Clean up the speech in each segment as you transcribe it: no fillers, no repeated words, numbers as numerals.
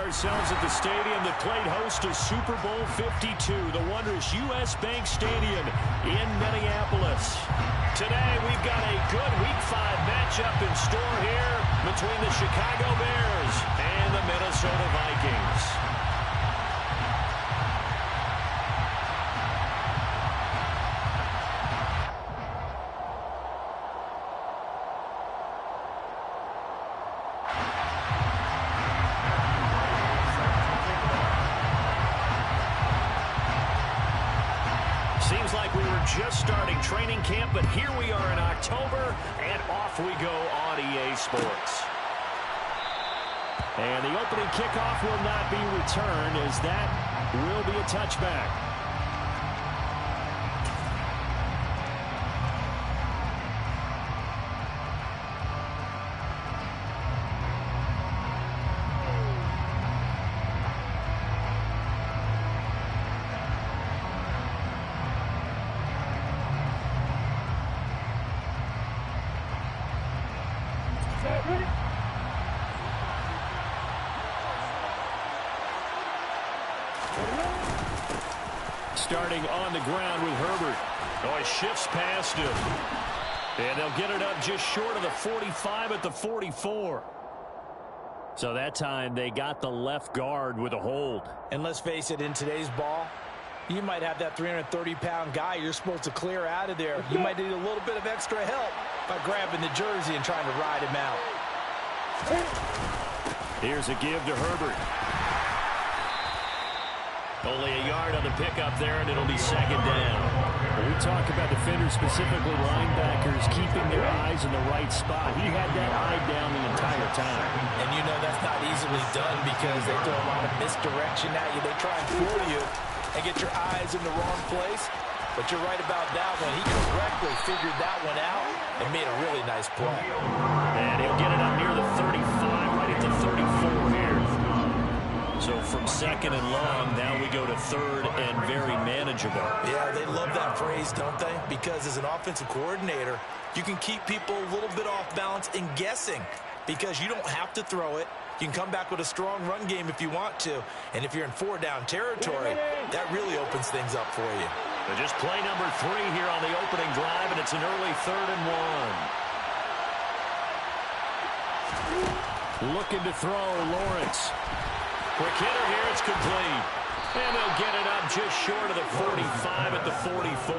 ourselves at the stadium that played host to Super Bowl 52, the wondrous U.S. Bank Stadium in Minneapolis. Today, we've got a good Week 5 matchup in store here between the Chicago Bears and the Minnesota Vikings. Seems like we were just starting training camp, but here we are in October, and off we go on EA Sports. And the opening kickoff will not be returned, as that will be a touchback. Starting on the ground with Herbert. Oh, he shifts past him. And they'll get it up just short of the 45 at the 44. So that time they got the left guard with a hold. And let's face it, in today's ball, you might have that 330-pound guy you're supposed to clear out of there. You might need a little bit of extra help by grabbing the jersey and trying to ride him out. Here's a give to Herbert. Only a yard on the pickup there, and it'll be second down. When we talk about defenders, specifically linebackers, keeping their eyes in the right spot. He had that eye down the entire time. And you know that's not easily done because they throw a lot of misdirection at you. They try and fool you and get your eyes in the wrong place. But you're right about that one. He correctly figured that one out and made a really nice play. And he'll get it up near the 35, right at the 34 here. So from second and long, now we go to third and very manageable. Yeah, they love that phrase, don't they? Because as an offensive coordinator, you can keep people a little bit off balance and guessing because you don't have to throw it. You can come back with a strong run game if you want to. And if you're in four-down territory, that really opens things up for you. But just play number 3 here on the opening drive, and it's an early 3rd and 1. Looking to throw, Lawrence. Quick hitter here, it's complete. And they'll get it up just short of the 45 at the 44.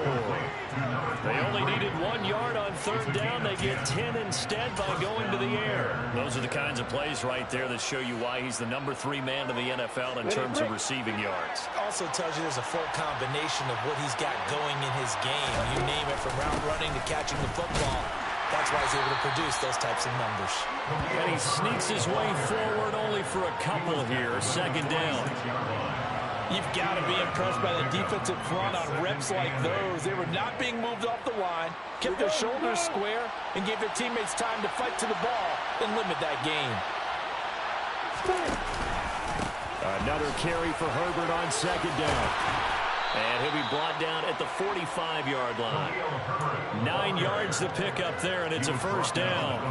They only needed 1 yard on 3rd down. They get 10 instead by going to the air. Those are the kinds of plays right there that show you why he's the number 3 man in the NFL in terms of receiving yards. Also tells you there's a full combination of what he's got going in his game. You name it, from route running to catching the football. That's why he's able to produce those types of numbers. And he sneaks his way forward only for a couple here. Second down. You've got to be impressed by the defensive front on reps like those. They were not being moved off the line, kept their shoulders square, and gave their teammates time to fight to the ball and limit that gain. Another carry for Herbert on second down. And he'll be brought down at the 45-yard line. 9 yards to pick up there, and it's a first down.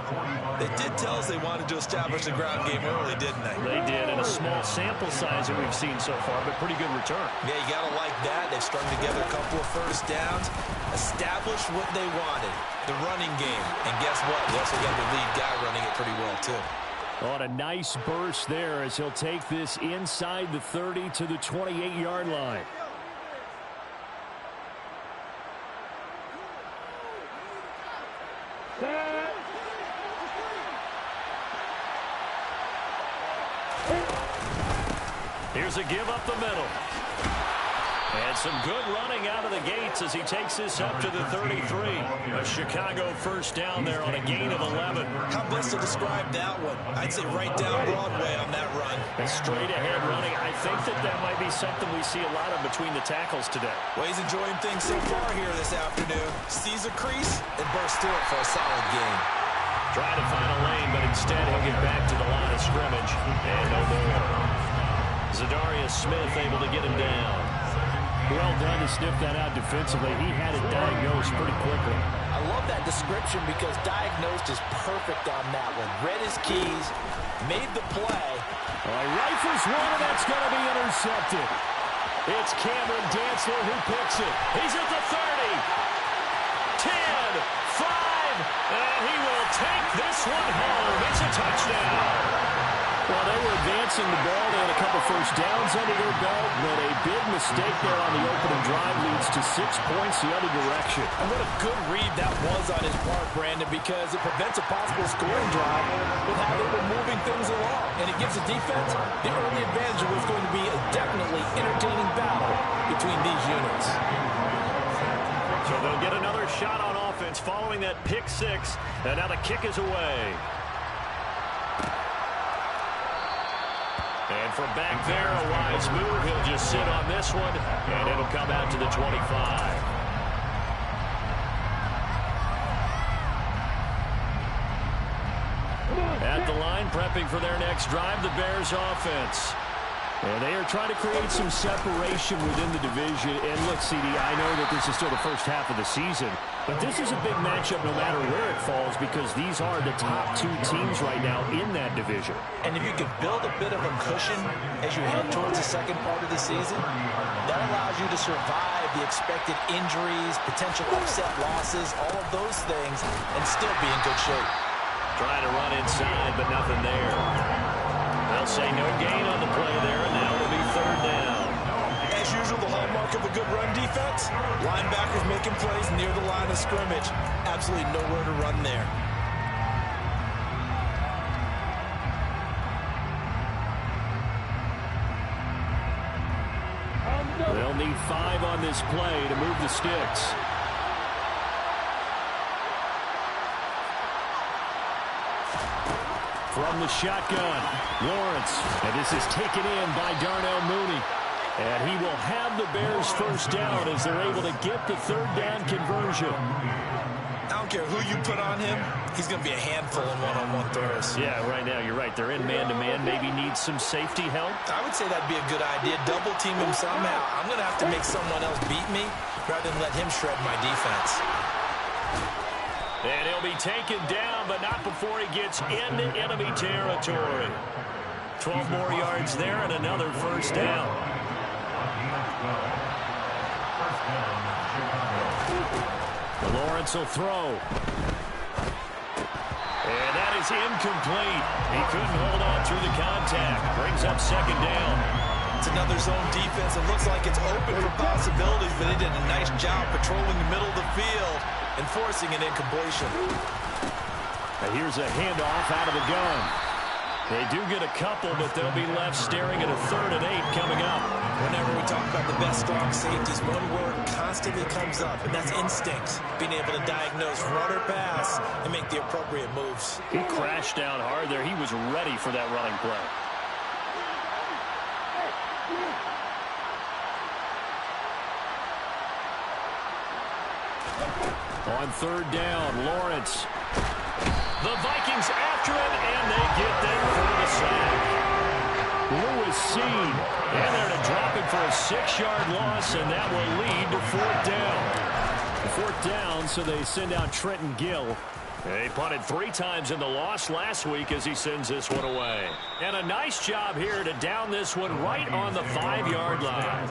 They did tell us they wanted to establish the ground game early, didn't they? They did, and a small sample size that we've seen so far, but pretty good return. Yeah, you got to like that. They've strung together a couple of first downs, established what they wanted, the running game. And guess what? They also got the lead guy running it pretty well, too. On a nice burst there as he'll take this inside the 30 to the 28-yard line. Here's a give up the middle. And some good running out of the gates as he takes this up to the 33. A Chicago first down there on a gain of 11. How best to describe that one? I'd say right down Broadway on that run. And straight ahead running. I think that might be something we see a lot of between the tackles today. Well, he's enjoying things so far here this afternoon. Sees a crease and bursts through it for a solid gain. Trying to find a lane, but instead he'll get back to the line of scrimmage. And no more. Zadarius Smith able to get him down. Well done to sniff that out defensively. He had it diagnosed pretty quickly. I love that description because diagnosed is perfect on that one. Read his keys, made the play, Well, he rifles one, and that's going to be intercepted. It's Cameron Dantzler who picks it. He's at the 30. 10, 5, and he will take this one home. It's a touchdown. Well, they were advancing the ball. They had a couple first downs under their belt, but a big mistake there on the opening drive leads to 6 points the other direction. And what a good read that was on his part, Brandon, because it prevents a possible scoring drive with how they were moving things along. And it gives the defense the early advantage of what's going to be a definitely entertaining battle between these units. So they'll get another shot on offense following that pick six, and now the kick is away. And from back there, a wise move. He'll just sit on this one, and it'll come out to the 25. At the line, prepping for their next drive, the Bears offense. And they are trying to create some separation within the division. And look, CD, I know that this is still the first half of the season, but this is a big matchup no matter where it falls because these are the top two teams right now in that division. And if you can build a bit of a cushion as you head towards the second part of the season, that allows you to survive the expected injuries, potential upset losses, all of those things, and still be in good shape. Trying to run inside, but nothing there. They'll say no gain on the play there, and now it'll be third down. As usual, the hallmark of a good run defense, linebackers making plays near the line of scrimmage. Absolutely nowhere to run there. They'll need 5 on this play to move the sticks. From the shotgun, Lawrence. And this is taken in by Darnell Mooney. And he will have the Bears first down as they're able to get the third down conversion. I don't care who you put on him, he's going to be a handful in one-on-one throws. Yeah, right now you're right. They're in man-to-man. Maybe needs some safety help. I would say that'd be a good idea. Double team him somehow. I'm going to have to make someone else beat me rather than let him shred my defense. And he'll be taken down, but not before he gets into enemy territory. 12 more yards there and another first down. Lawrence will throw. And that is incomplete. He couldn't hold on through the contact. Brings up second down. It's another zone defense. It looks like it's open for possibilities, but they did a nice job patrolling the middle of the field and forcing an incompletion. Now here's a handoff out of the gun. They do get a couple, but they'll be left staring at a 3rd and 8 coming up. Whenever we talk about the best strong safeties, one word constantly comes up, and that's instinct. Being able to diagnose run or pass and make the appropriate moves. He crashed down hard there. He was ready for that running play. On 3rd down, Lawrence. The Vikings after him, and they get there for the sack. Lewis seen. And they're to drop him for a 6-yard loss, and that will lead to 4th down. 4th down, so they send out Trenton Gill. They punted 3 times in the loss last week as he sends this one away. And a nice job here to down this one right on the 5-yard line.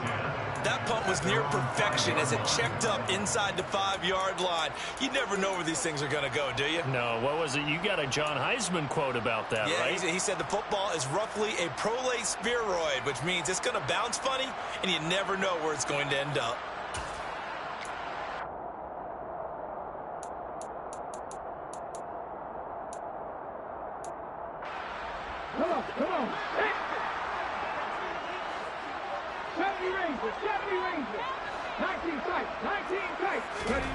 That punt was near perfection as it checked up inside the 5-yard line. You never know where these things are going to go, do you? No, what was it? You got a John Heisman quote about that, right? Yeah, he said the football is roughly a prolate spheroid, which means it's going to bounce funny, and you never know where it's going to end up. Come on. Hey. 70 Rangers. 19 tight. Ready.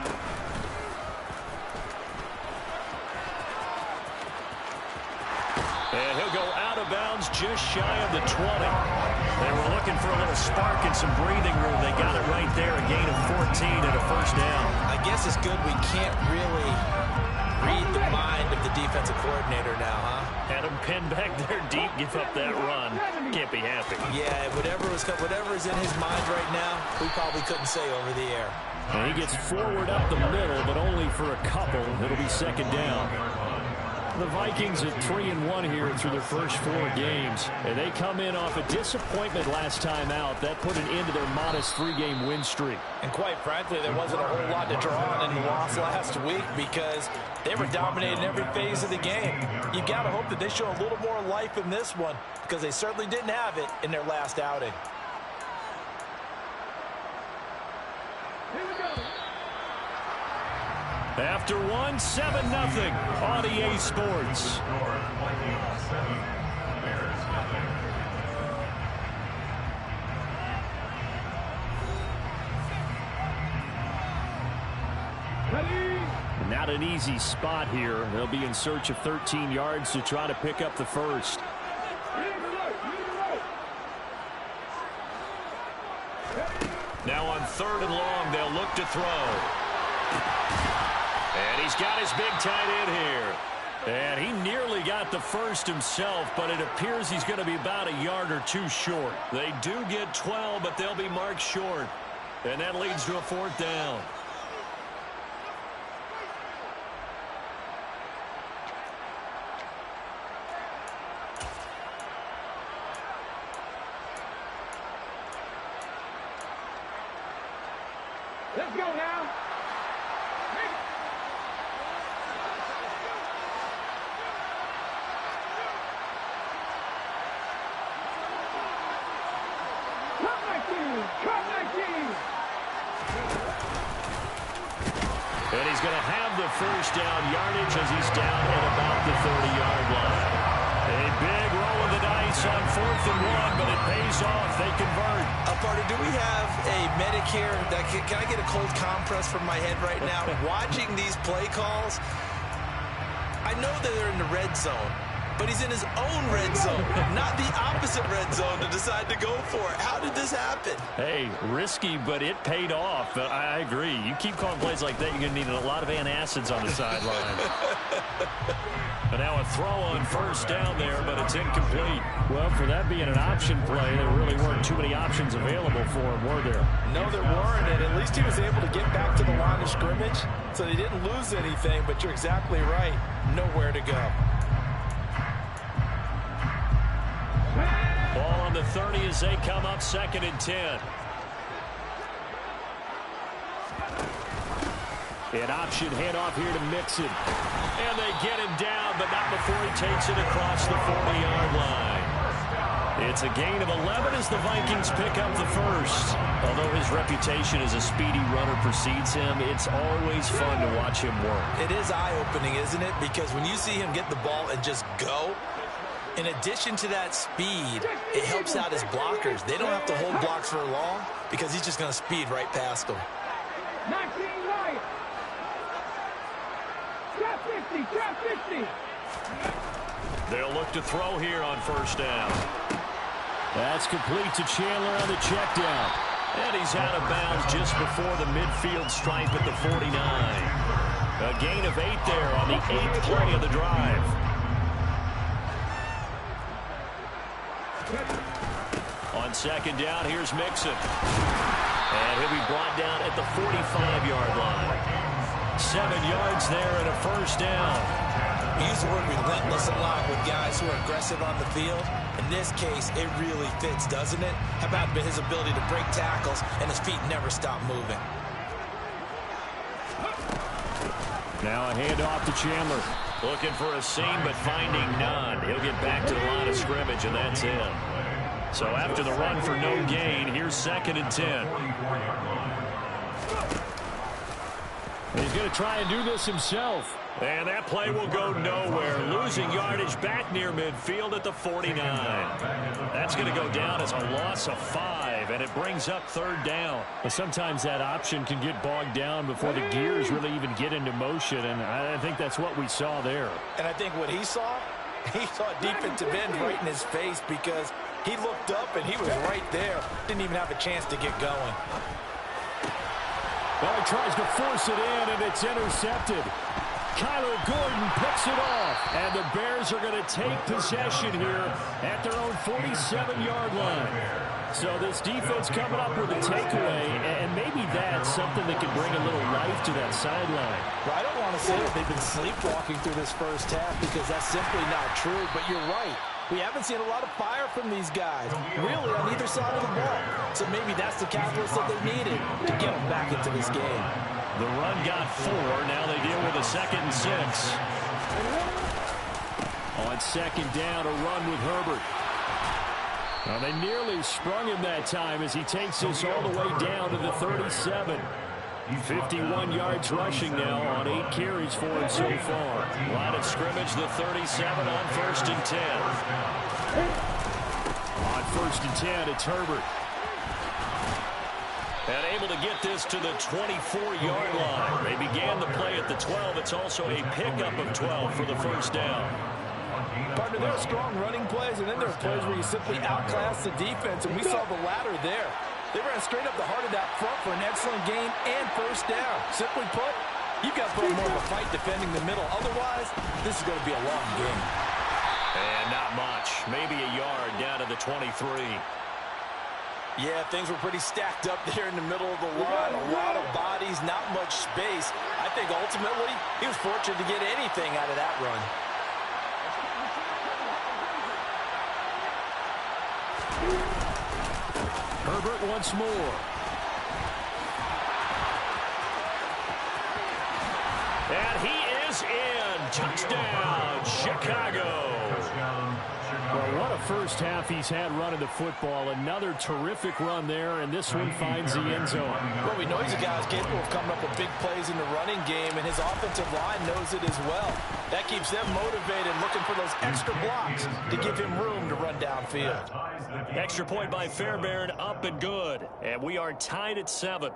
And he'll go out of bounds just shy of the 20. They were looking for a little spark and some breathing room. They got it right there, a gain of 14 and a first down. I guess it's good we can't really read the mind of the defensive coordinator now, huh? Had him pinned back there deep, give up that run. Can't be happy. Yeah, whatever is in his mind right now, we probably couldn't say over the air. And he gets forward up the middle, but only for a couple. It'll be second down. The Vikings at 3-1 here through their first 4 games. And they come in off a disappointment last time out. That put an end to their modest 3-game win streak. And quite frankly, there wasn't a whole lot to draw on in the loss last week because they were dominating every phase of the game. You got to hope that they show a little more life in this one because they certainly didn't have it in their last outing. Here we go. After 7-0 on EA Sports. Ready? Not an easy spot here. They'll be in search of 13 yards to try to pick up the first. Now on 3rd and long, they'll look to throw. And he's got his big tight end here. And he nearly got the first himself, but it appears he's going to be about a yard or 2 short. They do get 12, but they'll be marked short. And that leads to a 4th down. Let's go now. Cut 19. And he's going to have the first down yardage as he's down at about the 30-yard line. A big roll of the dice on 4th and 1, but it pays off. They convert. Partner, do we have a medic here? Can I get a cold compress from my head right now? Watching these play calls, I know that they're in the red zone, but he's in his own red zone, not the opposite red zone to decide to go for it. How did this happen? Hey, risky, but it paid off. I agree. You keep calling plays like that, you're going to need a lot of antacids on the sideline. And now a throw on 1st down there, but it's incomplete. Well, for that being an option play, there really weren't too many options available for him, were there? No, there weren't, and at least he was able to get back to the line of scrimmage, so they didn't lose anything, but you're exactly right. Nowhere to go. Ball on the 30 as they come up 2nd and 10. An option handoff here to Mixon. And they get him down, but not before he takes it across the 40-yard line. It's a gain of 11 as the Vikings pick up the first. Although his reputation as a speedy runner precedes him, it's always fun to watch him work. It is eye-opening, isn't it? Because when you see him get the ball and just go, in addition to that speed, it helps out his blockers. They don't have to hold blocks for long because he's just going to speed right past them. 19 right. Trap 50, trap 50. They'll look to throw here on 1st down. That's complete to Chandler on the check down. And he's out of bounds just before the midfield stripe at the 49. A gain of 8 there on the 8th play of the drive. On 2nd down, here's Mixon. And he'll be brought down at the 45-yard line. 7 yards there and a 1st down. We use the word relentless a lot with guys who are aggressive on the field. In this case, it really fits, doesn't it? How about his ability to break tackles and his feet never stop moving? Now a handoff to Chandler. Looking for a seam, but finding none. He'll get back to the line of scrimmage, and that's it. So after the run for no gain, here's 2nd and 10. He's going to try and do this himself. And that play will go nowhere. Losing yardage back near midfield at the 49. That's going to go down as a loss of 5, and it brings up 3rd down. But sometimes that option can get bogged down before the gears really even get into motion, and I think that's what we saw there. And I think what he saw defensive end right in his face because he looked up and he was right there. Didn't even have a chance to get going. Well, he tries to force it in, and it's intercepted. Kyler Gordon picks it off, and the Bears are going to take possession here at their own 47-yard line. So this defense coming up with a takeaway, and maybe that's something that can bring a little life to that sideline. Well, I don't want want to say that they've been sleepwalking through this first half because that's simply not true, but you're right. We haven't seen a lot of fire from these guys, really, on either side of the ball. So maybe that's the catalyst that they needed to get them back into this game. The run got 4. Now they deal with a 2nd and 6. On 2nd down, a run with Herbert. Well, they nearly sprung him that time as he takes this all the way down to the 37. 51 yards rushing now on 8 carries for him so far. Line of scrimmage, the 37 on 1st and 10. On 1st and 10, it's Herbert. And able to get this to the 24-yard line. They began the play at the 12. It's also a pickup of 12 for the first down. Partner, there are strong running plays, and then there are plays where you simply outclass the defense, and we saw the latter there. They ran straight up the heart of that front for an excellent gain and first down. Simply put, you've got to put more of a fight defending the middle. Otherwise, this is going to be a long game. And not much. Maybe a yard down to the 23. Yeah, things were pretty stacked up there in the middle of the line. A lot of bodies, not much space. I think ultimately he was fortunate to get anything out of that run. Herbert once more. And he is in. Touchdown, Chicago. Well, what a first half he's had running the football. Another terrific run there, and this one finds the end zone. Well, we know he's a guy who's capable of coming up with big plays in the running game, and his offensive line knows it as well. That keeps them motivated, looking for those extra blocks to give him room to run downfield. Extra point by Fairbairn, up and good. And we are tied at 7.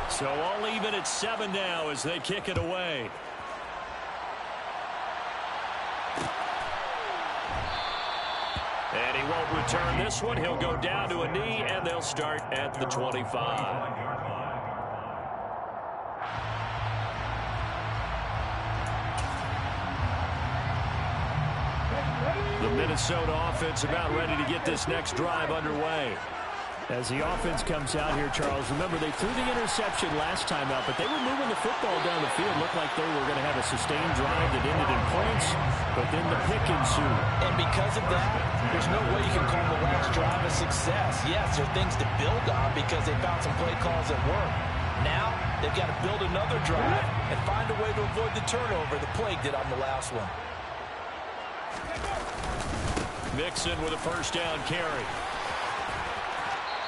So all even at 7 now as they kick it away. And he won't return this one. He'll go down to a knee, and they'll start at the 25. The Minnesota offense about ready to get this next drive underway. As the offense comes out here, Charles, remember they threw the interception last time out, but they were moving the football down the field. Looked like they were going to have a sustained drive that ended in points, but then the pick ensued. And because of that, there's no way you can call the last drive a success. Yes, there are things to build on because they found some play calls that work. Now, they've got to build another drive and find a way to avoid the turnover the Plague did on the last one. Mixon with a first down carry.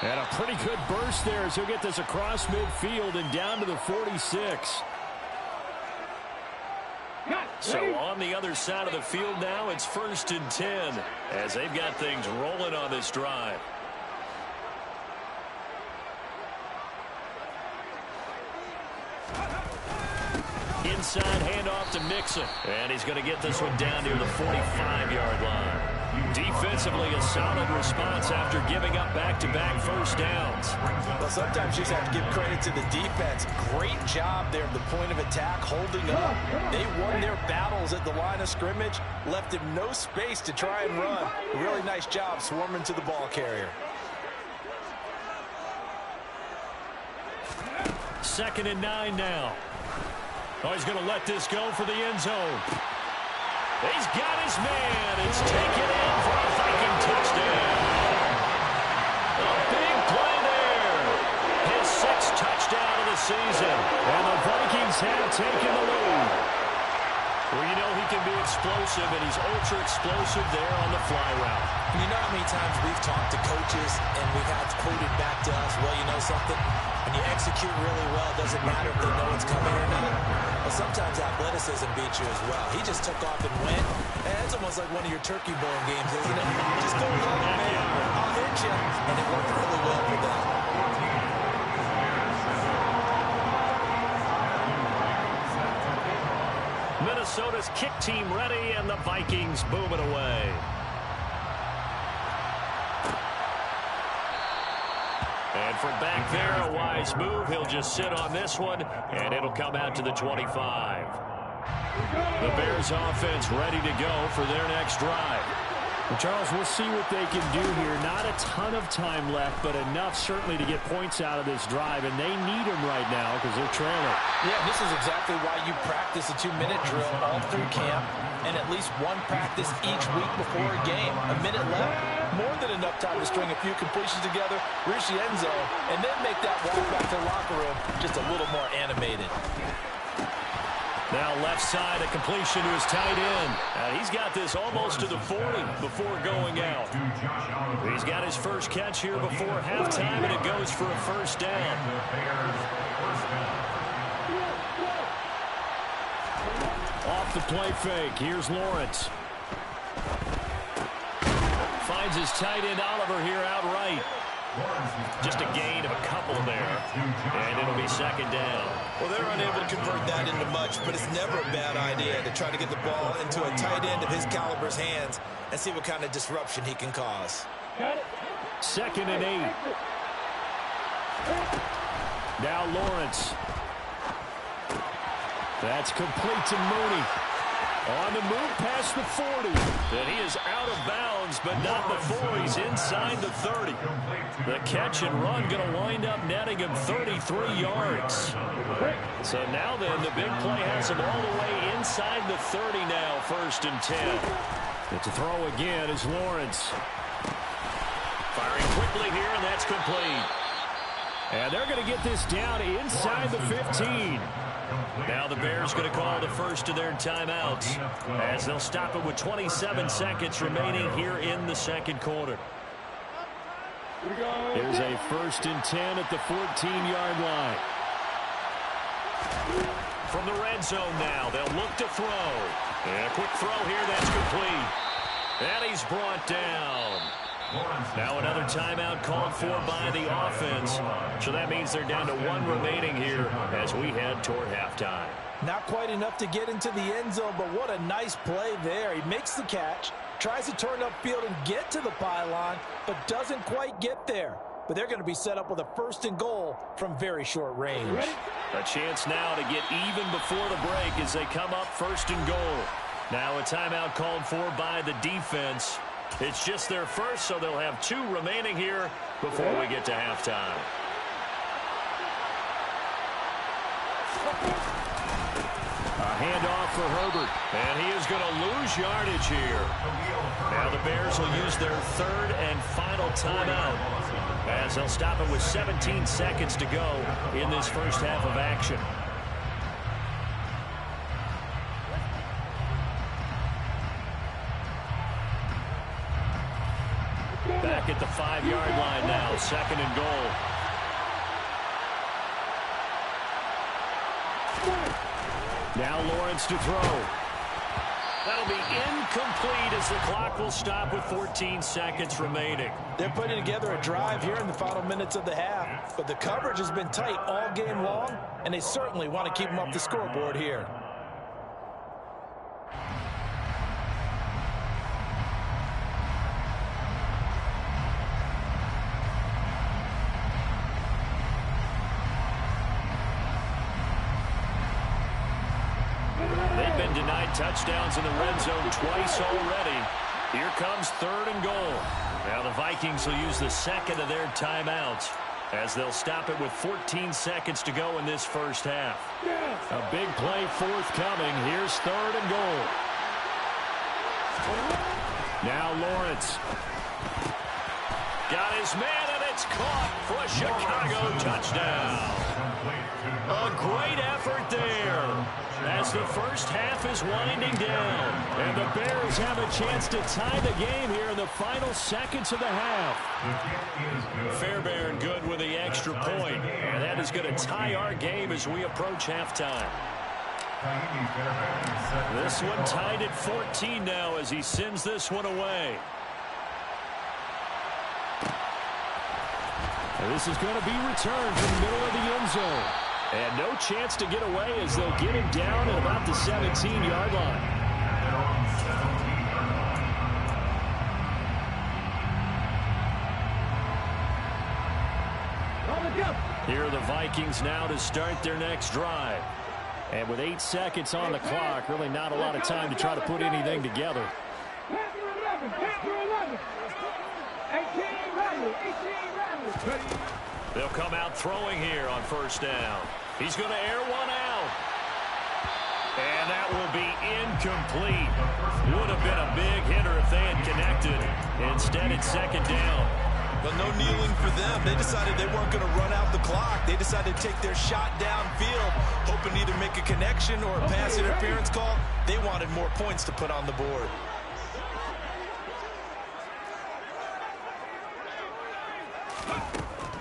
And a pretty good burst there as he'll get this across midfield and down to the 46. So on the other side of the field now, it's 1st and 10 as they've got things rolling on this drive. Inside handoff to Mixon. And he's going to get this one down near the 45-yard line. Defensively, a solid response after giving up back-to-back first downs. Well, sometimes you just have to give credit to the defense. Great job there at the point of attack, holding up. They won their battles at the line of scrimmage, left him no space to try and run. A really nice job swarming to the ball carrier. 2nd and 9 now. Oh, he's going to let this go for the end zone. He's got his man. It's taken in for a Viking touchdown. A big play there. His 6th touchdown of the season. And the Vikings have taken the lead. Well, you know he can be explosive, and he's ultra-explosive there on the fly route. You know how many times we've talked to coaches and we've had quoted back to us, well, you know something? When you execute really well, it doesn't matter if they know it's coming or not. Well, sometimes athleticism beats you as well. He just took off and went. And it's almost like one of your turkey bone games, isn't it? Just go long, man. I'll hit you. And it worked really well for them. Minnesota's kick team ready, and the Vikings boom it away. And from back there, a wise move. He'll just sit on this one, and it'll come out to the 25. The Bears offense ready to go for their next drive. Well, Charles, we'll see what they can do here. Not a ton of time left, but enough certainly to get points out of this drive, and they need them right now because they're trailing. Yeah, this is exactly why you practice a 2-minute drill all through camp and at least one practice each week before a game. A minute left, more than enough time to string a few completions together, reach the end zone, and then make that walk back to the locker room just a little more animated. Now left side, a completion to his tight end. He's got this almost to the 40 before going out. He's got his first catch here before halftime, and it goes for a first down. Off the play fake, here's Lawrence. Finds his tight end Oliver here outright. Just a gain of a couple there, and it'll be second down. Well, they're unable to convert that into much, but it's never a bad idea to try to get the ball into a tight end of his caliber's hands and see what kind of disruption he can cause. 2nd and 8. Now Lawrence. That's complete to Mooney. On the move past the 40. And he is out of bounds, but not before he's inside the 30. The catch and run going to wind up netting him 33 yards. So now then, the big play has him all the way inside the 30 now, 1st and 10. It's a throw again is Lawrence. Firing quickly here, and that's complete. And they're going to get this down inside the 15. Now the Bears going to call the first of their timeouts as they'll stop it with 27 seconds remaining here in the second quarter. There's a 1st and 10 at the 14-yard line. From the red zone now, they'll look to throw. And a quick throw here, that's complete. And he's brought down. Now another timeout called for by the offense. So that means they're down to 1 remaining here as we head toward halftime. Not quite enough to get into the end zone, but what a nice play there. He makes the catch, tries to turn upfield and get to the pylon, but doesn't quite get there. But they're going to be set up with a 1st and goal from very short range. A chance now to get even before the break as they come up 1st and goal. Now a timeout called for by the defense. It's just their first, so they'll have 2 remaining here before we get to halftime. A handoff for Herbert. And he is going to lose yardage here. Now the Bears will use their 3rd and final timeout as they'll stop it with 17 seconds to go in this first half of action. Back at the 5-yard line now, 2nd and goal. Now Lawrence to throw. That'll be incomplete as the clock will stop with 14 seconds remaining. They're putting together a drive here in the final minutes of the half, but the coverage has been tight all game long, and they certainly want to keep them off the scoreboard here. They've been denied touchdowns in the red zone twice already. Here comes 3rd and goal. Now the Vikings will use the 2nd of their timeouts as they'll stop it with 14 seconds to go in this first half. A big play forthcoming. Here's 3rd and goal. Now Lawrence. Got his man, and it's caught for a Chicago touchdown. A great effort there as the first half is winding down. And the Bears have a chance to tie the game here in the final seconds of the half. Fairbairn good with the extra point. And that is going to tie our game as we approach halftime. This one tied at 14 now as he sends this one away. And this is going to be returned from the middle of the end zone. And no chance to get away as they'll get him down at about the 17-yard line. Here are the Vikings now to start their next drive. And with 8 seconds on the clock, really not a lot of time to try to put anything together. Panther 11, Panther 11. 18 Riley, 18 Riley. They'll come out throwing here on first down. He's going to air one out. And that will be incomplete. Would have been a big hitter if they had connected. Instead, it's second down. But no kneeling for them. They decided they weren't going to run out the clock. They decided to take their shot downfield, hoping to either make a connection or a pass interference call. They wanted more points to put on the board.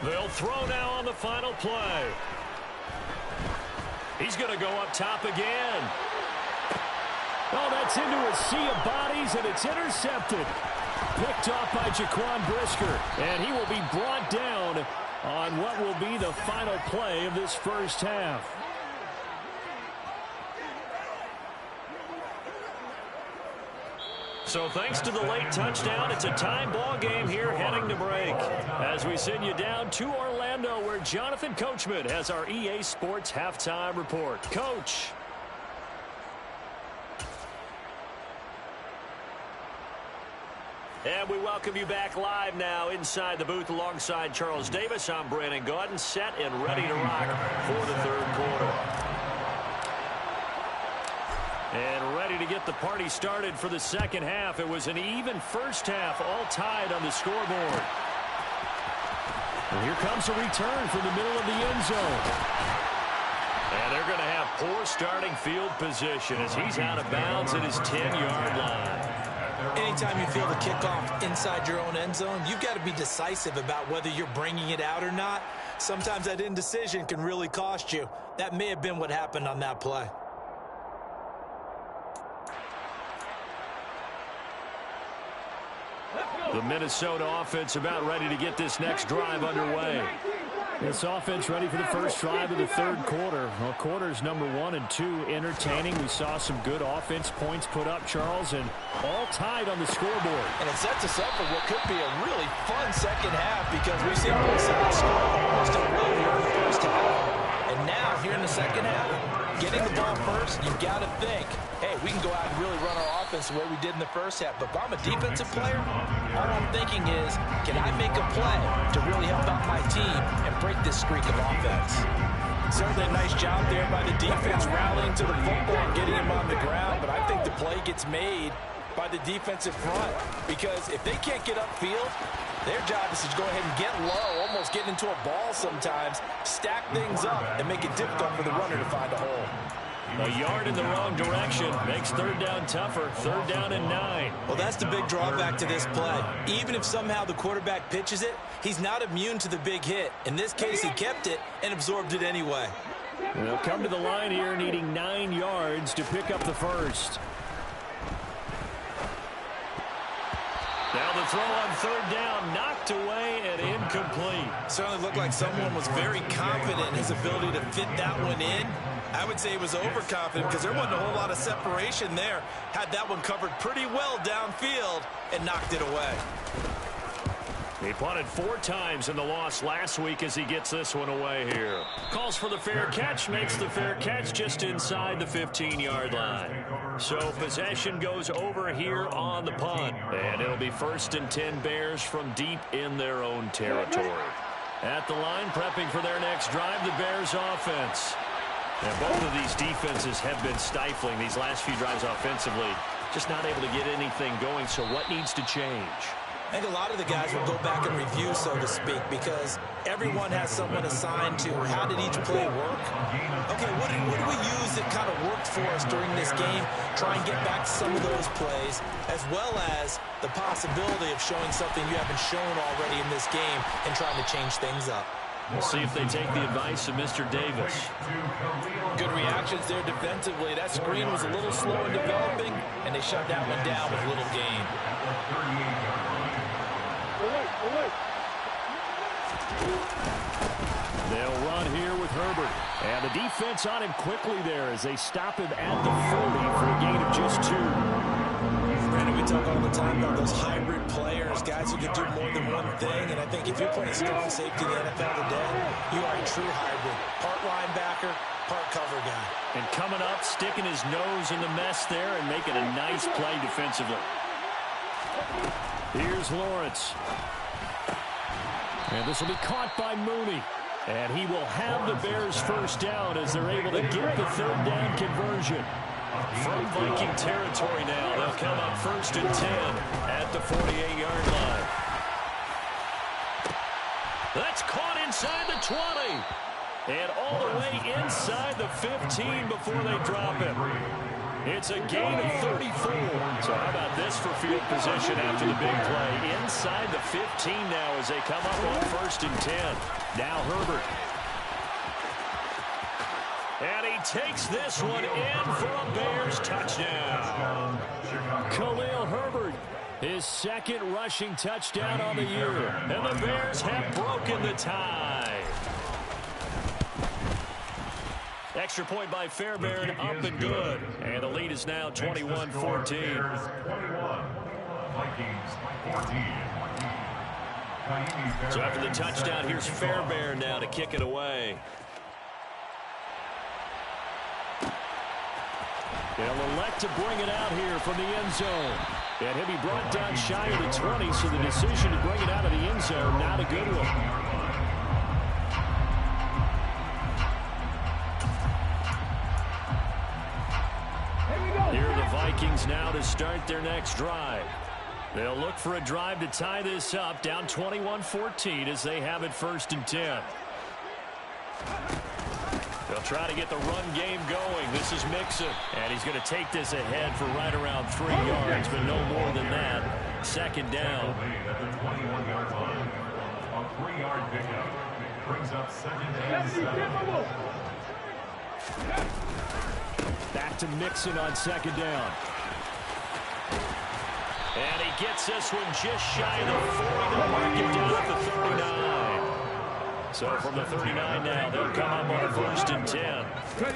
They'll throw now on the final play. He's going to go up top again. Oh, that's into a sea of bodies, and it's intercepted. Picked off by Jaquan Brisker, and he will be brought down on what will be the final play of this first half. So thanks to the late touchdown, it's a tie ball game here heading to break. As we send you down to Orlando, where Jonathan Coachman has our EA Sports halftime report. Coach. And we welcome you back live now inside the booth alongside Charles Davis. I'm Brandon Gaudin, set and ready to rock for the third quarter. And ready to get the party started for the second half. It was an even first half, all tied on the scoreboard. And here comes a return from the middle of the end zone. And they're going to have poor starting field position as he's out of bounds at his 10-yard line. Anytime you feel the kickoff inside your own end zone, you've got to be decisive about whether you're bringing it out or not. Sometimes that indecision can really cost you. That may have been what happened on that play. The Minnesota offense about ready to get this next drive underway. This offense ready for the first drive of the third quarter. Well, quarters number 1 and 2 entertaining. We saw some good offense points put up, Charles, and all tied on the scoreboard. And it sets us up for what could be a really fun second half because we've seen both sides score almost at will here in the first half. And now, here in the second half, getting the ball first, you've got to think, hey, we can go out and really run our offense the way we did in the first half. But if I'm a defensive player, all I'm thinking is, can I make a play to really help out my team and break this streak of offense? Certainly a nice job there by the defense rallying to the football and getting him on the ground. But I think the play gets made by the defensive front because if they can't get upfield, their job is to go ahead and get low, almost get into a ball sometimes, stack things up, and make it difficult for the runner to find a hole. A yard in the wrong direction makes third down tougher. Third down and 9. Well, that's the big drawback to this play. Even if somehow the quarterback pitches it, he's not immune to the big hit. In this case, he kept it and absorbed it anyway. They'll come to the line here needing 9 yards to pick up the first. Now the throw on third down, knocked away and incomplete. Certainly looked like someone was very confident in his ability to fit that one in. I would say he was overconfident because there wasn't a whole lot of separation there. Had that one covered pretty well downfield and knocked it away. He punted 4 times in the loss last week as he gets this one away here. Calls for the fair catch, makes the fair catch just inside the 15-yard line. So possession goes over here on the punt. And it'll be 1st and 10 Bears from deep in their own territory. At the line, prepping for their next drive, the Bears offense. And both of these defenses have been stifling these last few drives offensively. Just not able to get anything going, so what needs to change? I think a lot of the guys will go back and review, so to speak, because everyone has someone assigned to how did each play work. Okay, what did we use that kind of worked for us during this game? Try and get back to some of those plays, as well as the possibility of showing something you haven't shown already in this game and trying to change things up. We'll see if they take the advice of Mr. Davis. Good reactions there defensively. That screen was a little slow in developing, and they shut that one down with little gain. They'll run here with Herbert. And the defense on him quickly there as they stop him at the 40 for a gain of just 2. Brandon, we talk all the time about those hybrid players, guys who can do more than one thing. And I think if you're playing strong safety in the NFL today, you are a true hybrid. Part linebacker, part cover guy. And coming up, sticking his nose in the mess there and making a nice play defensively. Here's Lawrence. And this will be caught by Mooney. And he will have the Bears first down as they're able to get the third down conversion. From Viking territory now, they'll come up 1st and 10 at the 48-yard line. That's caught inside the 20. And all the way inside the 15 before they drop him. It's a gain of 34. So how about this for field position after the big play? Inside the 15 now as they come up on 1st and 10. Now Herbert. And he takes this one in for a Bears touchdown. Khalil Herbert, his second rushing touchdown on the year. And the Bears have broken the tie. Extra point by Fairbairn, up and good. And the lead is now 21-14. So after the touchdown, here's Fairbairn now to kick it away. They'll elect to bring it out here from the end zone. And he'll be brought down shy of the 20, so the decision to bring it out of the end zone, not a good one. Here are the Vikings now to start their next drive. They'll look for a drive to tie this up, down 21-14 as they have it 1st and 10. They'll try to get the run game going. This is Mixon, and he's going to take this ahead for right around 3 yards, but no more than that. 2nd down. At the 21-yard line, a 3-yard pickup brings up 2nd and 7. Back to Mixon on 2nd down. And he gets this one just shy of the 40. They'll mark him down at the 39. So from the 39 now, they'll come up on 1st and 10.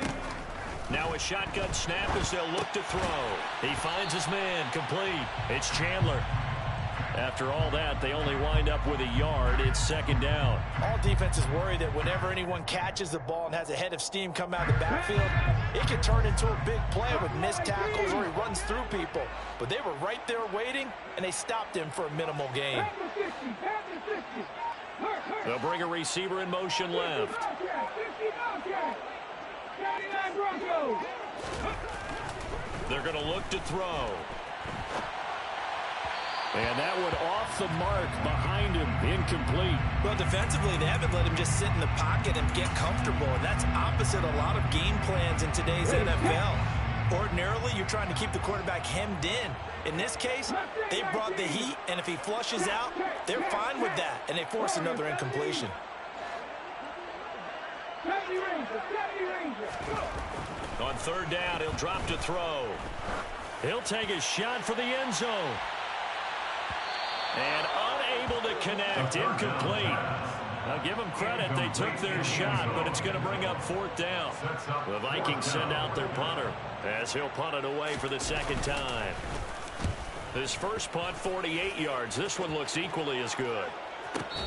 Now a shotgun snap as they'll look to throw. He finds his man, complete. It's Chandler. After all that, they only wind up with a yard. It's 2nd down. All defenses worry that whenever anyone catches the ball and has a head of steam come out of the backfield, it can turn into a big play with missed tackles or he runs through people. But they were right there waiting, and they stopped him for a minimal gain. They'll bring a receiver in motion left. They're going to look to throw. And that one off the mark behind him, incomplete. Well, defensively, they haven't let him just sit in the pocket and get comfortable, and that's opposite a lot of game plans in today's NFL. Ordinarily, you're trying to keep the quarterback hemmed in. In this case, they brought the heat, and if he flushes out, they're fine with that, and they force another incompletion. On 3rd down, he'll drop to throw. He'll take a shot for the end zone. And unable to connect, incomplete. I'll give them credit, they took their shot, but it's going to bring up 4th down. The Vikings send out their punter as he'll punt it away for the 2nd time. His first punt, 48 yards. This one looks equally as good.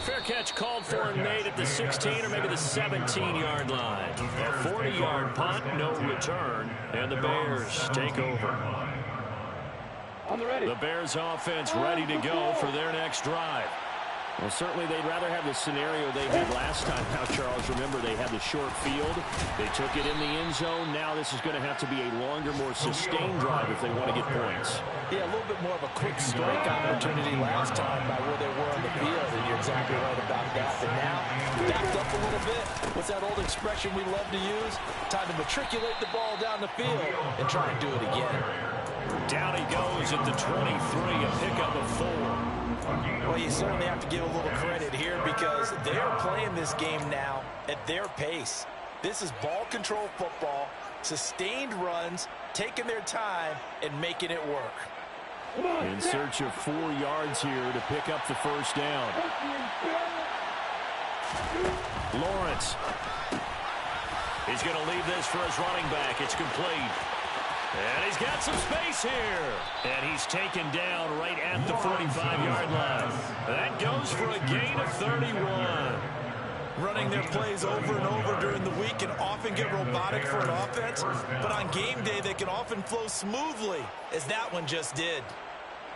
Fair catch called for and made at the 16 or maybe the 17-yard line. A 40-yard punt, no return, and the Bears take over. The Bears offense ready to go for their next drive. Well, certainly they'd rather have the scenario they had last time. Now, Charles, remember they had the short field. They took it in the end zone. Now this is going to have to be a longer, more sustained drive if they want to get points. Yeah, a little bit more of a quick strike opportunity last time by where they were on the field, and you're exactly right about that. But now, backed up a little bit. What's that old expression we love to use? Time to matriculate the ball down the field and try and do it again. Down he goes at the 23, a pickup of 4. Well, you certainly have to give a little credit here because they're playing this game now at their pace. This is ball control football, sustained runs, taking their time, and making it work. In search of 4 yards here to pick up the 1st down. Lawrence. He's going to leave this for his running back. It's complete. And he's got some space here. And he's taken down right at the 45-yard line. That goes for a gain of 31. running their plays over and over during the week can often get robotic for an offense, but on game day they can often flow smoothly, as that one just did.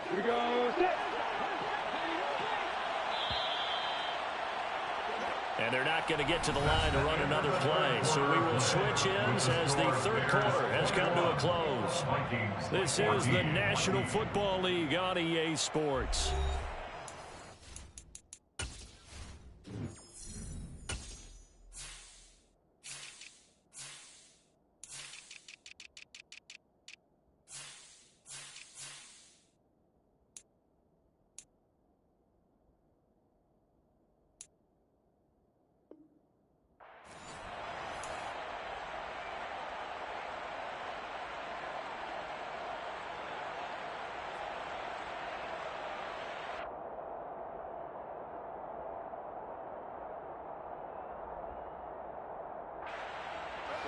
Here we go, set. And they're not going to get to the line to run another play. So we will switch ends as the third quarter has come to a close. This is the National Football League on EA Sports.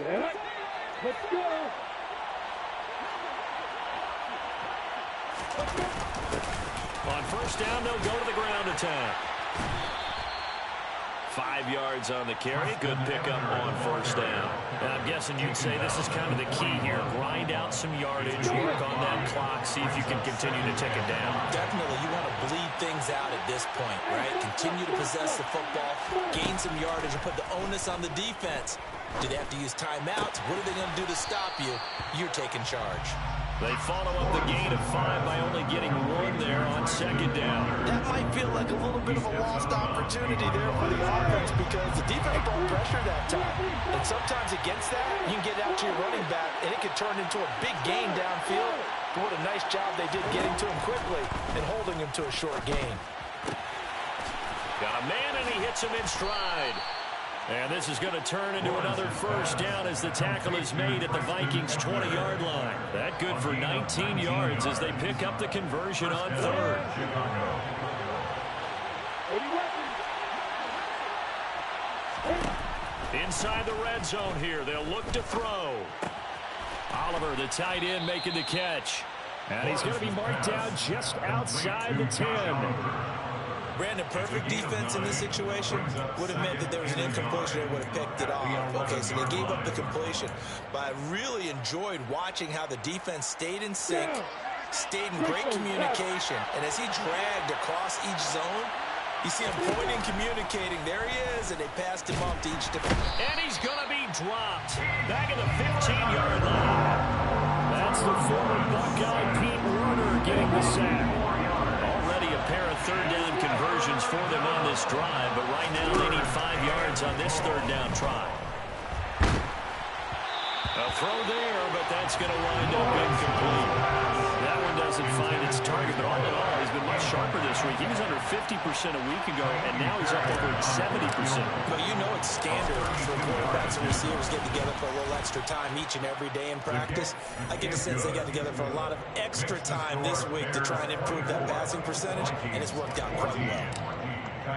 Yeah. Let's go. On first down, they'll go to the ground attack. 5 yards on the carry. Good pickup on first down. And I'm guessing you'd say this is kind of the key here. Grind out some yardage, work on that clock, see if you can continue to tick it down. Definitely, you want to bleed things out at this point, right? Continue to possess the football, gain some yardage, and put the onus on the defense. Do they have to use timeouts? What are they going to do to stop you? You're taking charge. They follow up the gain of 5 by only getting 1 there on second down. That might feel like a little bit of a lost opportunity there for the offense because the defense brought pressure that time. And sometimes against that, you can get out to your running back, and it could turn into a big gain downfield. But what a nice job they did getting to him quickly and holding him to a short gain. Got a man, and he hits him in stride. And this is going to turn into another first down as the tackle is made at the Vikings' 20-yard line. That good for 19 yards as they pick up the conversion on third. Inside the red zone here, they'll look to throw. Oliver, the tight end, making the catch. And he's going to be marked down just outside the 10. Brandon, perfect defense in this situation would have meant that there was an incompletion. They would have picked it off. Okay, so they gave up the completion. But I really enjoyed watching how the defense stayed in sync, stayed in great communication. And as he dragged across each zone, you see him pointing, communicating. There he is, and they passed him off to each defense. And he's going to be dropped back at the 15-yard line. That's the former Buckeye Pete Werner getting the sack. A pair of third-down conversions for them on this drive, but right now they need 5 yards on this third-down try. A throw there, but that's going to wind up incomplete. That one doesn't find its target, but all in all, he's been much sharper this week. He was under 50% a week ago, and now he's up over 70%. But you know it's standard for quarterbacks and receivers get together for a little extra time each and every day in practice. I get the sense they got together for a lot of extra time this week to try and improve that passing percentage, and it's worked out quite well.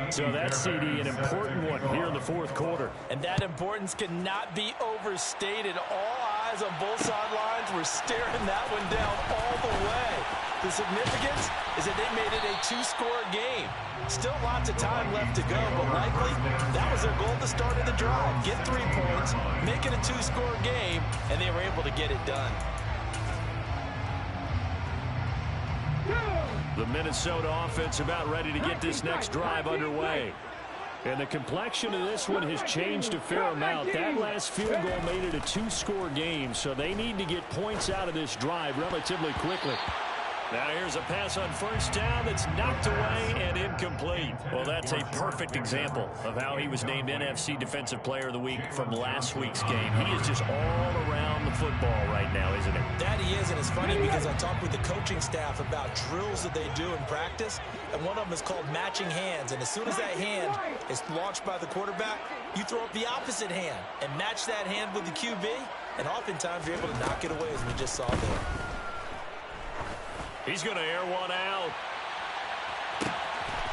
So that's, CD, an important one here in the fourth quarter. And that importance cannot be overstated. All eyes on both sidelines were staring that one down all the way. The significance is that they made it a 2-score game. Still lots of time left to go, but likely that was their goal at the start of the drive. Get 3 points, make it a 2-score game, and they were able to get it done. The Minnesota offense about ready to get this next drive underway. And the complexion of this one has changed a fair amount. That last field goal made it a 2-score game, so they need to get points out of this drive relatively quickly. Now here's a pass on first down that's knocked away and incomplete. Well, that's a perfect example of how he was named NFC Defensive Player of the Week from last week's game. He is just all around the football right now, isn't he? That he is, and it's funny because I talked with the coaching staff about drills that they do in practice, and one of them is called matching hands. And as soon as that hand is launched by the quarterback, you throw up the opposite hand and match that hand with the QB, and oftentimes you're able to knock it away, as we just saw there. He's going to air one out.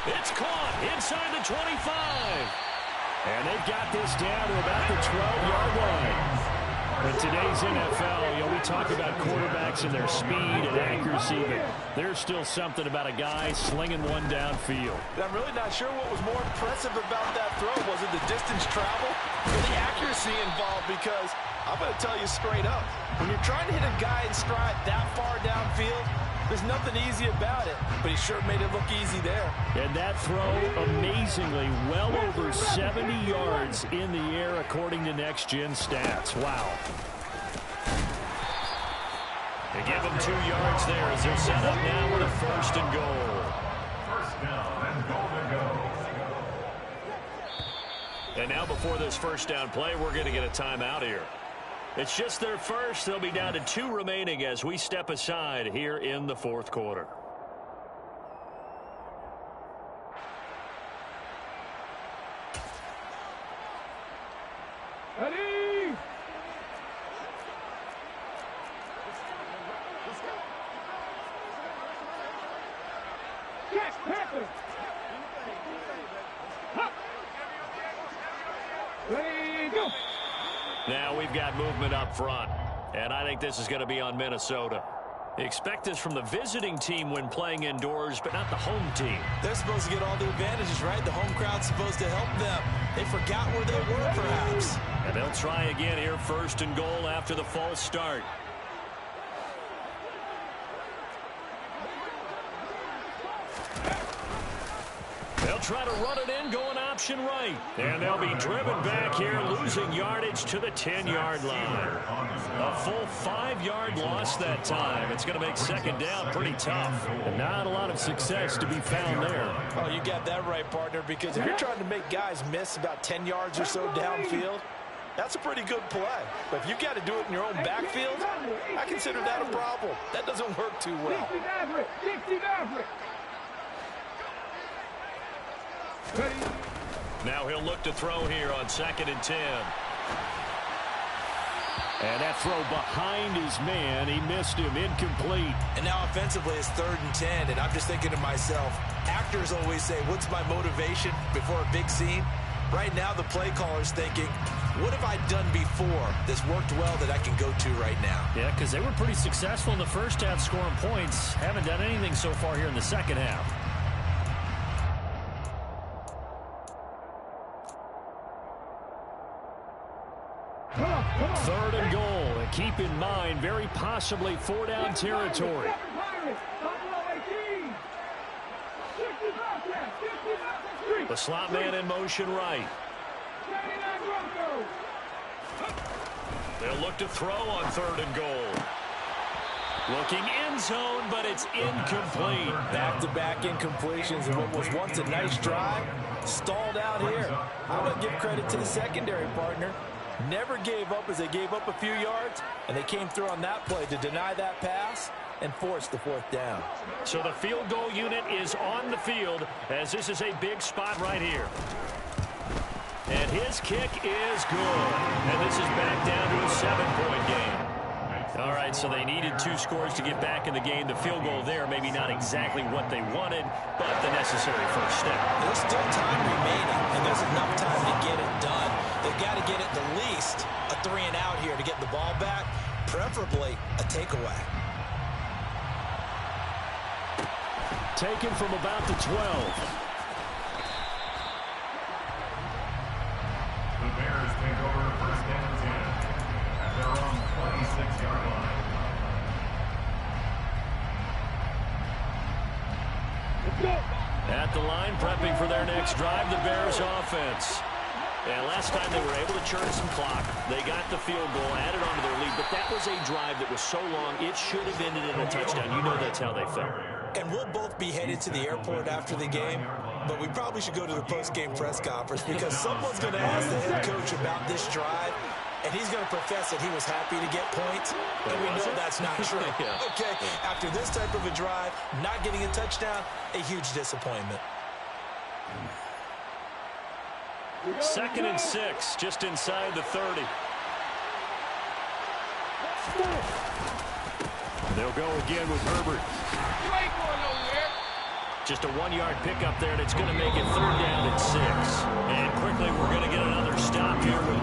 It's caught inside the 25. And they've got this down to about the 12-yard line. The today's NFL, we talk about quarterbacks and their speed and accuracy, but there's still something about a guy slinging one downfield. I'm really not sure what was more impressive about that throw. Was it the distance travel or the accuracy involved? Because I'm going to tell you straight up, when you're trying to hit a guy in stride that far downfield, there's nothing easy about it, but he sure made it look easy there. And that throw, amazingly, well over 70 yards in the air, according to Next Gen Stats. Wow. They give him 2 yards there as they're set up now with a 1st and goal. First down and goal to go. And now before this 1st down play, we're going to get a timeout here. It's just their first. They'll be down to 2 remaining as we step aside here in the 4th quarter. Ready? Catch, Panther. Hop. Ready, go. Now we've got movement up front, and I think this is going to be on Minnesota. Expect this from the visiting team when playing indoors, but not the home team. They're supposed to get all the advantages, right? The home crowd's supposed to help them. They forgot where they were, perhaps. And they'll try again here, 1st and goal after the false start. They'll try to run it in, going option right. And they'll be driven back here, losing yardage to the 10-yard line. A full 5-yard loss that time. It's going to make 2nd down pretty tough. And not a lot of success to be found there. Oh, you got that right, partner, because if you're trying to make guys miss about 10 yards or so downfield, that's a pretty good play. But if you've got to do it in your own backfield, I consider that a problem. That doesn't work too well. 60 Maverick. Now he'll look to throw here on 2nd and 10. And that throw behind his man, he missed him, incomplete. And now offensively it's 3rd and 10, and I'm just thinking to myself, actors always say, what's my motivation before a big scene? Right now the play caller's thinking, what have I done before that's worked well that I can go to right now? Yeah, because they were pretty successful in the 1st half scoring points. Haven't done anything so far here in the 2nd half. Third and goal, and keep in mind, very possibly 4-down territory. The slot man in motion right. They'll look to throw on 3rd and goal. Looking end zone, but it's incomplete. Back-to-back incompletions, and what was once a nice drive stalled out here. I'm going to give credit to the secondary, partner. Never gave up as they gave up a few yards, and they came through on that play to deny that pass and force the 4th down. So the field goal unit is on the field as this is a big spot right here. And his kick is good. And this is back down to a 7-point game. All right, so they needed 2 scores to get back in the game. The field goal there, maybe not exactly what they wanted, but the necessary first step. There's still time remaining, and there's enough time to get it done. They've got to get at the least a 3-and-out here to get the ball back, preferably a takeaway. Taken from about the 12. The Bears take over 1st and 10 at their own 26-yard line. Let's go. At the line, prepping for their next drive, the Bears offense. And last time they were able to churn some clock. They got the field goal, added on to their lead, but that was a drive that was so long, it should have ended in a touchdown. You know that's how they felt. And we'll both be headed to the airport after the game, but we probably should go to the post-game press conference because someone's going to ask the head coach about this drive, and he's going to profess that he was happy to get points, and we know that's not true. Yeah. Okay, after this type of a drive, not getting a touchdown, a huge disappointment. 2nd and 6, just inside the 30. They'll go again with Herbert. Just a 1-yard pickup there, and it's going to make it 3rd down and 6. And quickly, we're going to get another stop here with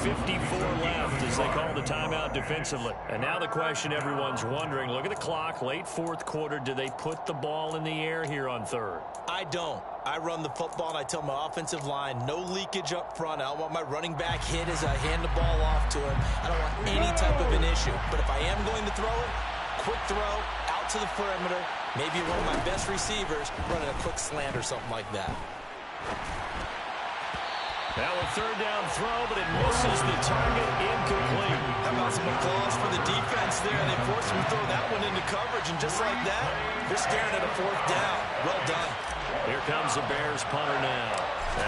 1:54 left as they call the timeout defensively. And now the question everyone's wondering, look at the clock, late 4th quarter, do they put the ball in the air here on 3rd? I don't. I run the football, and I tell my offensive line, no leakage up front. I don't want my running back hit as I hand the ball off to him. I don't want any type of an issue. But if I am going to throw it, quick throw, out to the perimeter, maybe one of my best receivers running a quick slant or something like that. Now a 3rd down throw, but it misses the target, incomplete. How about some applause for the defense there? They forced him to throw that one into coverage, and just like that, they're staring at a 4th down. Well done. Here comes the Bears punter now,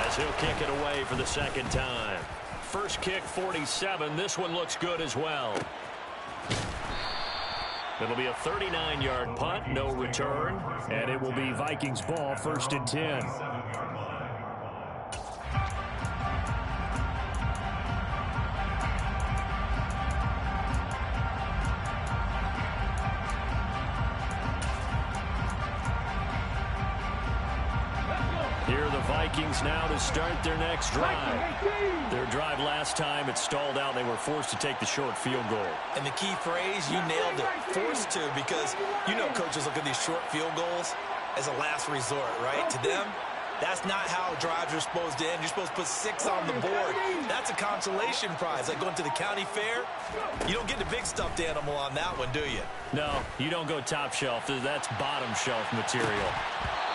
as he'll kick it away for the 2nd time. First kick, 47. This one looks good as well. It'll be a 39-yard punt, no return, and it will be Vikings ball, 1st and 10. Here are the Vikings now to start their next drive. Their drive last time, it stalled out. They were forced to take the short field goal. And the key phrase, you nailed it, forced to, because you know coaches look at these short field goals as a last resort, right? To them, that's not how drives are supposed to end. You're supposed to put 6 on the board. That's a consolation prize. Like going to the county fair, you don't get the big stuffed animal on that one, do you? No, you don't go top shelf. That's bottom shelf material.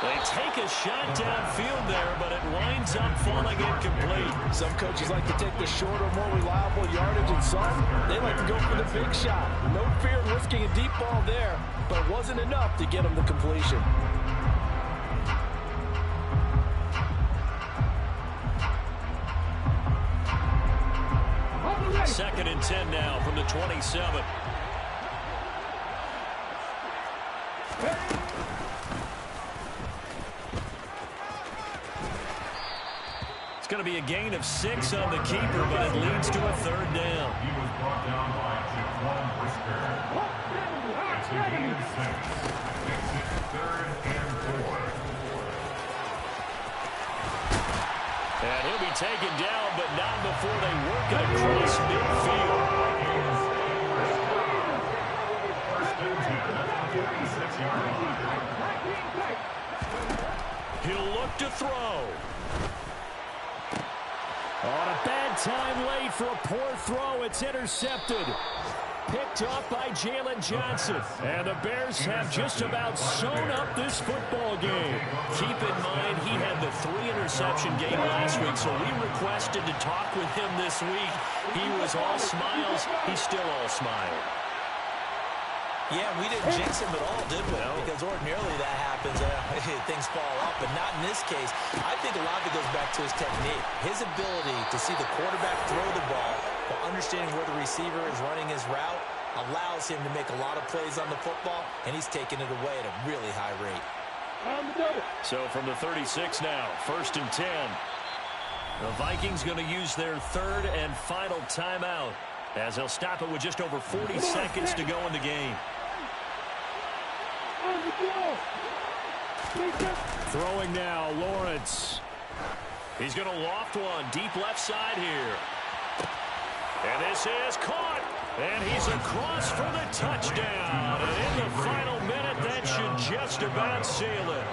They take a shot downfield there, but it winds up falling incomplete. Some coaches like to take the shorter, more reliable yardage, and some, they like to go for the big shot. No fear in risking a deep ball there, but it wasn't enough to get them the completion. Second and 10 now from the 27. It's going to be a gain of 6 on the keeper, but it leads to a 3rd down. He was brought down by Jaquan Brisker. It's a gain of 6. Makes it 3rd and 4. And he'll be taken down, but not before they work it across midfield. First and 10 at the 36-yard line. He'll look to throw. On a bad time late for a poor throw. It's intercepted. Picked off by Jalen Johnson. And the Bears have just about sewn up this football game. Keep in mind, he had the 3-interception game last week, so we requested to talk with him this week. He was all smiles. He's still all smile. Yeah, we didn't jinx him at all, did we? No. Because ordinarily that happens. Things fall off, but not in this case. I think a lot of it goes back to his technique. His ability to see the quarterback throw the ball while understanding where the receiver is running his route allows him to make a lot of plays on the football, and he's taking it away at a really high rate. So from the 36 now, 1st and 10. The Vikings going to use their 3rd and final timeout as they'll stop it with just over 40 seconds to go in the game. Throwing now, Lawrence. He's going to loft one deep left side here. And this is caught. And he's across for the touchdown. And in the final minute, that should just about seal it.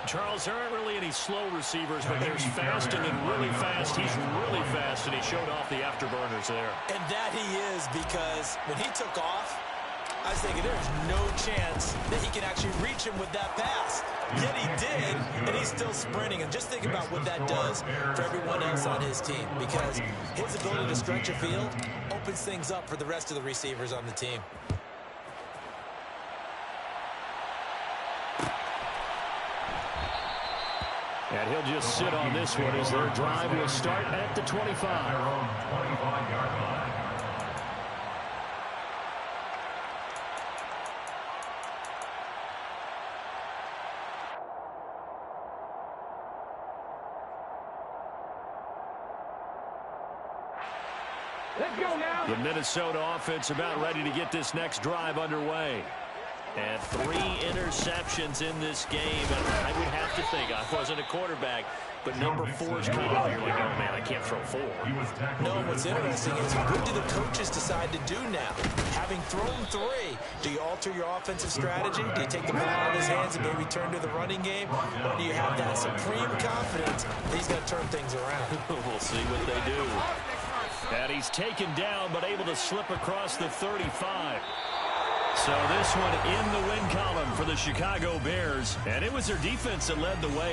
Charles, there aren't really any slow receivers, but there's fast and then really fast. He's really fast, and he showed off the afterburners there. And that he is, because when he took off, I was thinking there's no chance that he can actually reach him with that pass. Yet he did, and he's still sprinting. And just think about what that does for everyone else on his team, because his ability to stretch a field opens things up for the rest of the receivers on the team. And he'll just sit on this one as their drive will start at the 25. Their own 25-yard line. Let's go now. The Minnesota offense about ready to get this next drive underway. And 3 interceptions in this game. And I would have to think, I wasn't a quarterback, but number 4 is kind of, you're like, oh man, I can't throw 4. No, what's interesting is what do the coaches decide to do now? Having thrown 3, do you alter your offensive strategy? Do you take the ball out of his hands and maybe turn to the running game? Or do you have that supreme confidence that he's going to turn things around? We'll see what they do. And he's taken down, but able to slip across the 35. So this one in the win column for the Chicago Bears. And it was their defense that led the way.